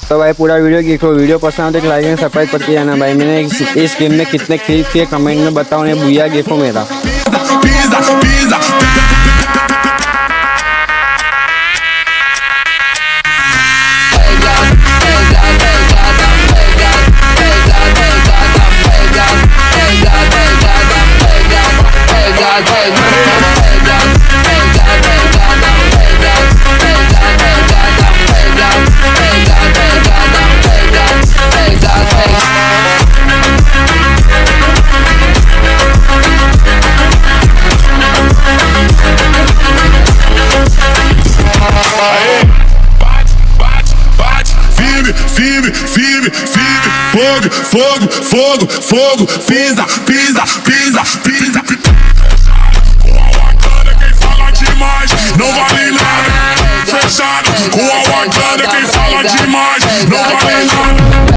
तो भाई पूरा वीडियो देखो, वीडियो पसंद आए तो लाइक एंड सब्सक्राइब करके जाना भाई। मैंने इस गेम में कितने किल किए कमेंट में बताओ, ने भूया देखो मेरा। Firme, fogo, fogo, fogo, fogo, pisa, pisa, pisa, pisa. Com a Wakanda quem fala demais não vale nada. Fechado, com a Wakanda quem fala demais não vale nada.